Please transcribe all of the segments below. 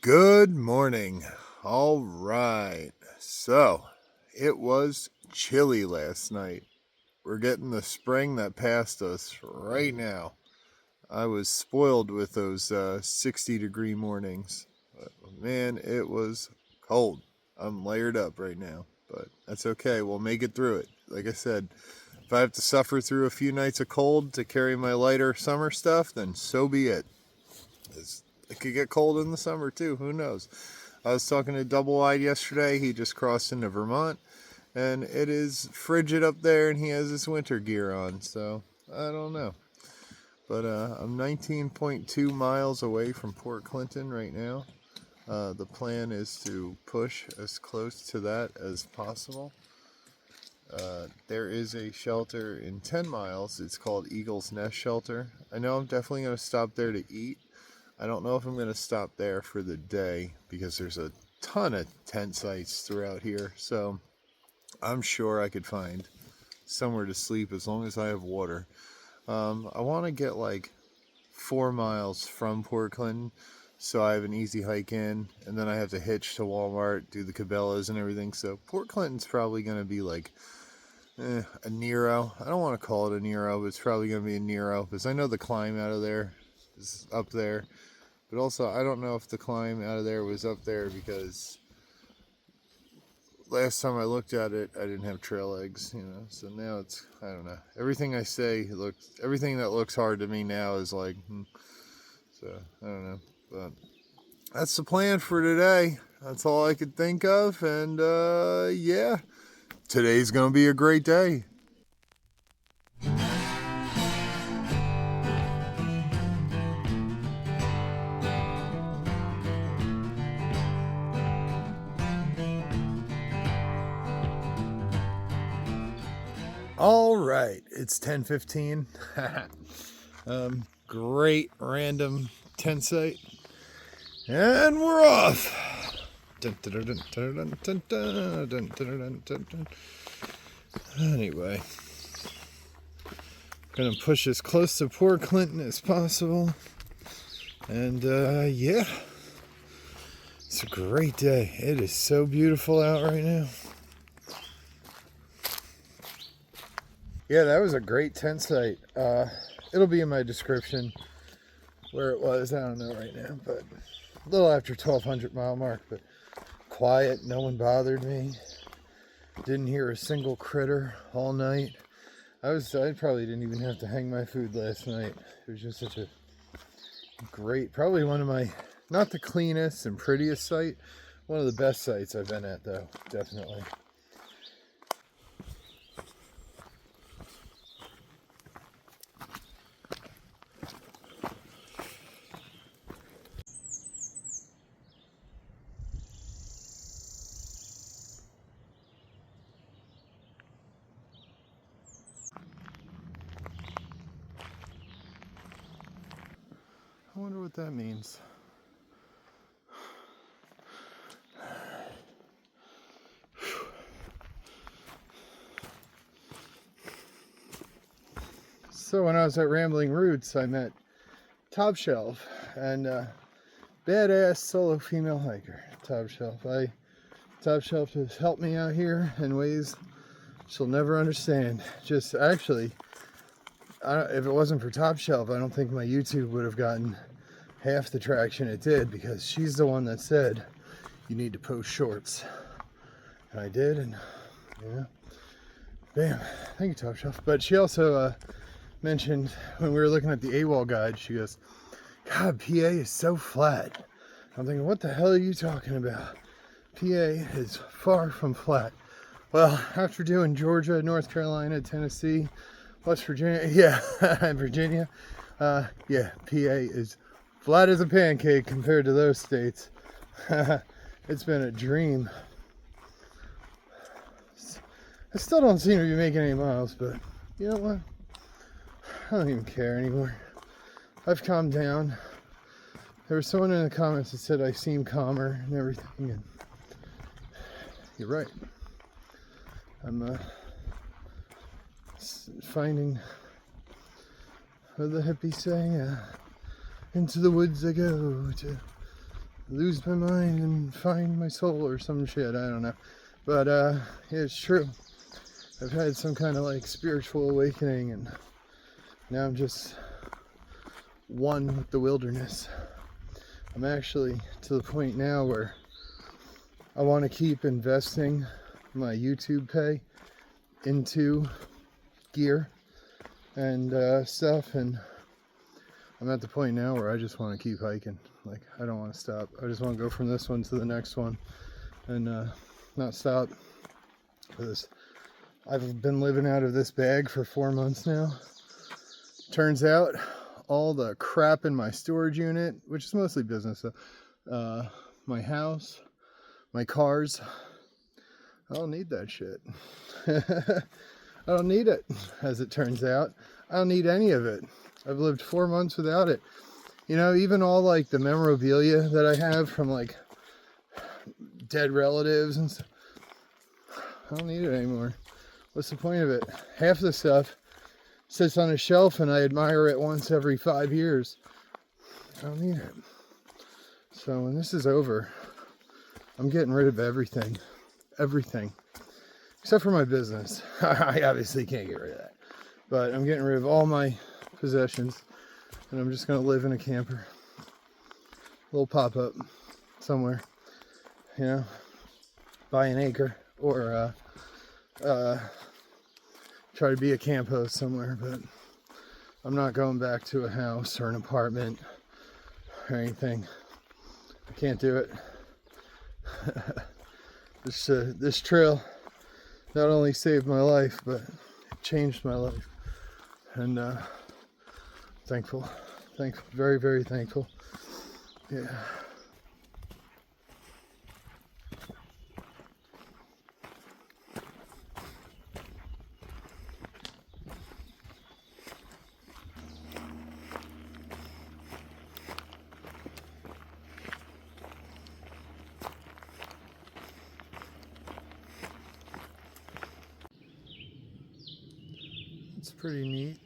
Good morning. All right. So, it was chilly last night. We're getting the spring that passed us right now. I was spoiled with those 60-degree mornings. But, man, it was cold. I'm layered up right now, but that's okay. We'll make it through it. Like I said, if I have to suffer through a few nights of cold to carry my lighter summer stuff, then so be it. It could get cold in the summer too. Who knows? I was talking to Double Wide yesterday. He just crossed into Vermont, and it is frigid up there, and he has his winter gear on. So I don't know. But I'm 19.2 miles away from Port Clinton right now. The plan is to push as close to that as possible. There is a shelter in 10 miles. It's called Eagle's Nest Shelter. I know I'm definitely going to stop there to eat. I don't know if I'm going to stop there for the day because there's a ton of tent sites throughout here. So I'm sure I could find somewhere to sleep as long as I have water. I want to get like 4 miles from Port Clinton so I have an easy hike in, and then I have to hitch to Walmart, do the Cabela's and everything. So Port Clinton's probably going to be like a Nero. I don't want to call it a Nero, but it's probably going to be a Nero because I know the climb out of there is up there. But also, I don't know if the climb out of there was up there because last time I looked at it, I didn't have trail legs, So now it's, I don't know. Everything I say everything that looks hard to me now is like, So, I don't know. But that's the plan for today. That's all I could think of. And, yeah, today's going to be a great day. All right, it's 10:15. Great random tent site, and we're off. Anyway, gonna push as close to Port Clinton as possible, and yeah, it's a great day. It is so beautiful out right now. Yeah, that was a great tent site. It'll be in my description where it was. I don't know right now, but a little after 1,200 mile mark, but quiet. No one bothered me. Didn't hear a single critter all night. I probably didn't even have to hang my food last night. It was just such a great, probably one of my, not the cleanest and prettiest site, one of the best sites I've been at though, definitely. I wonder what that means. So when I was at Rambling Roots, I met Top Shelf, and badass solo female hiker, Top Shelf. Top Shelf has helped me out here in ways she'll never understand. Just actually, if it wasn't for Top Shelf, I don't think my YouTube would have gotten half the traction it did, because she's the one that said you need to post shorts, and I did, and bam, thank you, Top Shelf. But she also mentioned when we were looking at the AWOL guide, she goes, God, PA is so flat. I'm thinking, what the hell are you talking about? PA is far from flat. Well, after doing Georgia, North Carolina, Tennessee, West Virginia, Virginia, yeah, PA is flat as a pancake compared to those states. It's been a dream. I still don't seem to be making any miles, but you know what? I don't even care anymore. I've calmed down. There was someone in the comments that said I seem calmer and everything, and you're right. I'm finding, what the hippies say, into the woods I go to lose my mind and find my soul or some shit. I don't know. But yeah, it's true. I've had some kind of like spiritual awakening, and now I'm just one with the wilderness. I'm actually to the point now where I want to keep investing my YouTube pay into gear and stuff, and I'm at the point now where I just want to keep hiking. Like, I don't want to stop. I just want to go from this one to the next one and not stop, because I've been living out of this bag for 4 months now. Turns out all the crap in my storage unit, which is mostly business, my house, my cars, I don't need that shit. I don't need it, as it turns out. I don't need any of it. I've lived 4 months without it. You know, even all like the memorabilia that I have from like dead relatives and stuff, I don't need it anymore. What's the point of it? Half the stuff sits on a shelf and I admire it once every 5 years. I don't need it. So when this is over, I'm getting rid of everything. Everything. Except for my business. I obviously can't get rid of that. But I'm getting rid of all my possessions, and I'm just going to live in a camper. A little pop-up somewhere. You know, buy an acre or try to be a camp host somewhere, but I'm not going back to a house or an apartment or anything. I can't do it. This trail not only saved my life, but it changed my life. And thankful, very, very thankful. Yeah. It's pretty neat.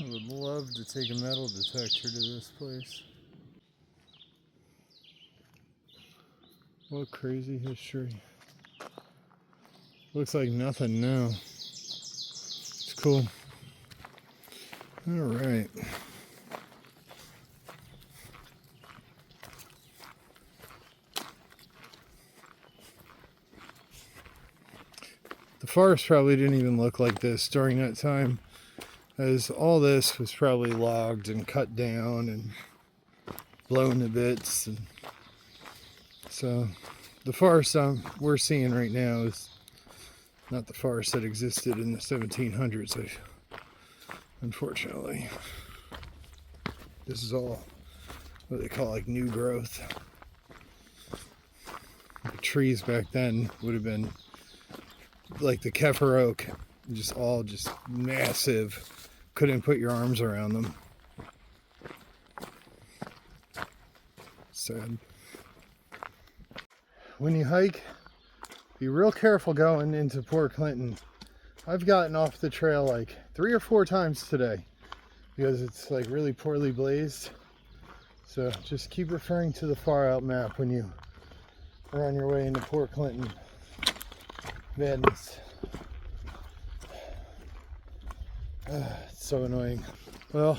I would love to take a metal detector to this place. What crazy history. Looks like nothing now. It's cool. All right. The forest probably didn't even look like this during that time, as all this was probably logged and cut down and blown to bits. And so the forest we're seeing right now is not the forest that existed in the 1700s. Unfortunately, this is all what they call like new growth. The trees back then would have been like the Kefir oak, just massive. Couldn't put your arms around them. Sad. When you hike, be real careful going into Port Clinton. I've gotten off the trail like 3 or 4 times today because it's like really poorly blazed. So just keep referring to the far out map when you are on your way into Port Clinton. Madness. It's so annoying. Well,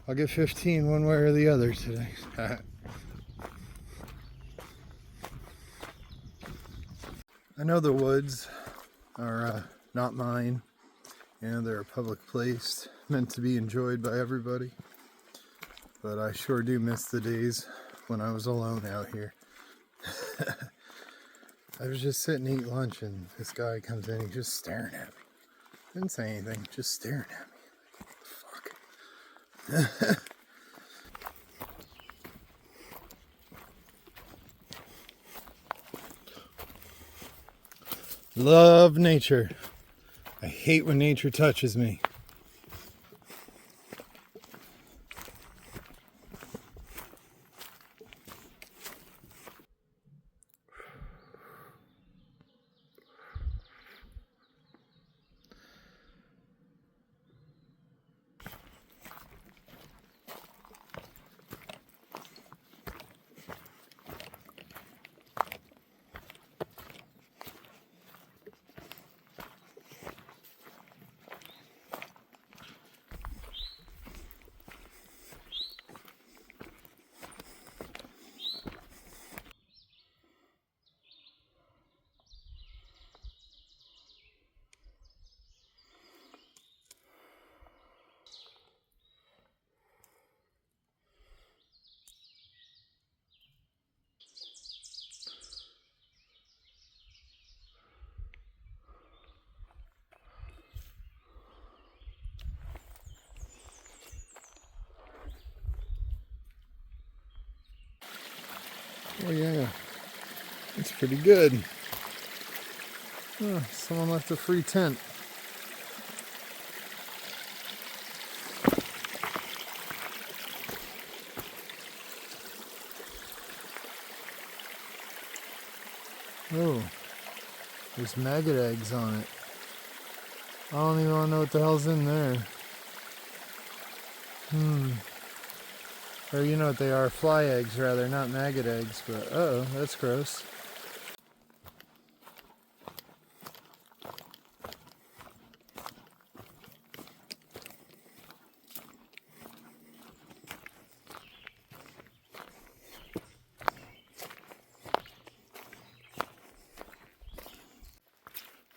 I'll get 15 one way or the other today. I know the woods are not mine. You know, they're a public place meant to be enjoyed by everybody. But I sure do miss the days when I was alone out here. I was just sitting to eat lunch and this guy comes in, he's just staring at me. Didn't say anything, just staring at me. Fuck. Love nature. I hate when nature touches me. Oh yeah, it's pretty good. Oh, someone left a free tent. Oh, there's maggot eggs on it. I don't even know what the hell's in there. Or you know what they are, fly eggs rather, not maggot eggs, but uh-oh, that's gross.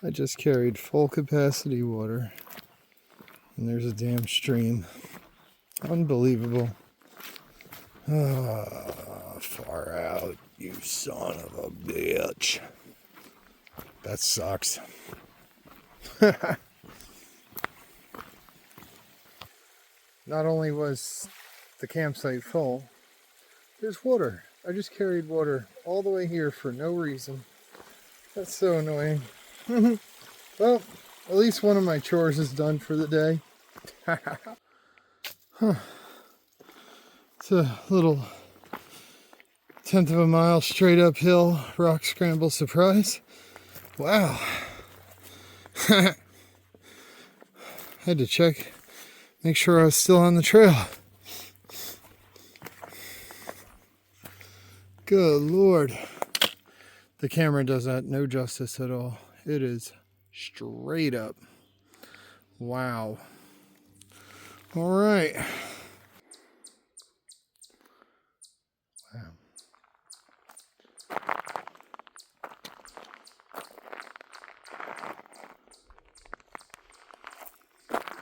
I just carried full capacity water, and there's a damn stream. Unbelievable. Ah, far out, you son of a bitch. That sucks. Not only was the campsite full, there's water. I just carried water all the way here for no reason. That's so annoying. Well, at least one of my chores is done for the day. Huh. It's a little 1/10 of a mile straight uphill rock scramble surprise. Wow. Had to check, make sure I was still on the trail. Good Lord. The camera does that no justice at all. It is straight up. Wow. All right. Wow.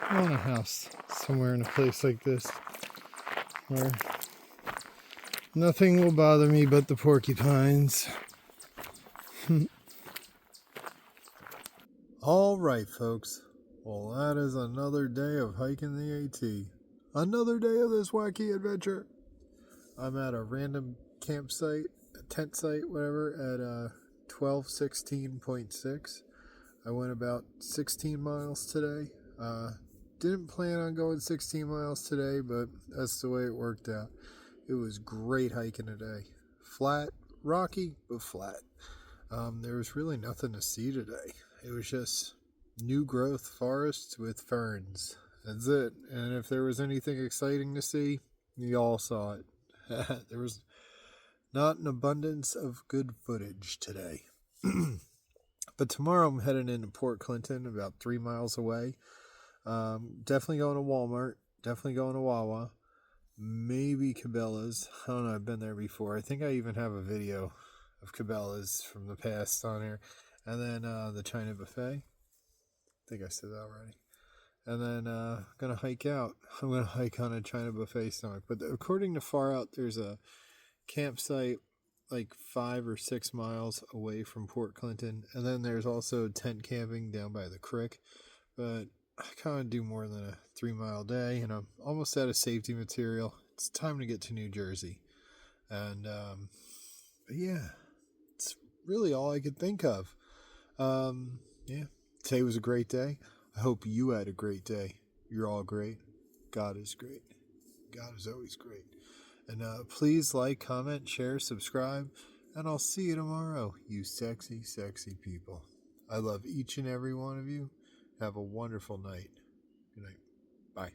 I want a house somewhere in a place like this where nothing will bother me but the porcupines. All right, folks. Well, that is another day of hiking the AT. Another day of this wacky adventure. I'm at a random campsite, a tent site, whatever, at 1216.6. I went about 16 miles today. Didn't plan on going 16 miles today, but that's the way it worked out. It was great hiking today. Flat, rocky, but flat. There was really nothing to see today. It was just new growth forests with ferns. That's it. And if there was anything exciting to see, you all saw it. There was not an abundance of good footage today. But tomorrow I'm heading into Port Clinton, about 3 miles away. Definitely going to Walmart. Definitely going to Wawa. Maybe Cabela's. I don't know. I've been there before. I think I even have a video of Cabela's from the past on here. And then the China Buffet. I think I said that already. And then going to hike out. I'm going to hike on a China Buffet stomach. But according to Far Out, there's a campsite like 5 or 6 miles away from Port Clinton. And then there's also tent camping down by the creek. But I kind of do more than a 3 mile day, and I'm almost out of safety material. It's time to get to New Jersey. And but yeah, it's really all I could think of. Yeah, today was a great day. I hope you had a great day. You're all great. God is great. God is always great. And please like, comment, share, subscribe, and I'll see you tomorrow, you sexy, sexy people. I love each and every one of you. Have a wonderful night. Good night. Bye.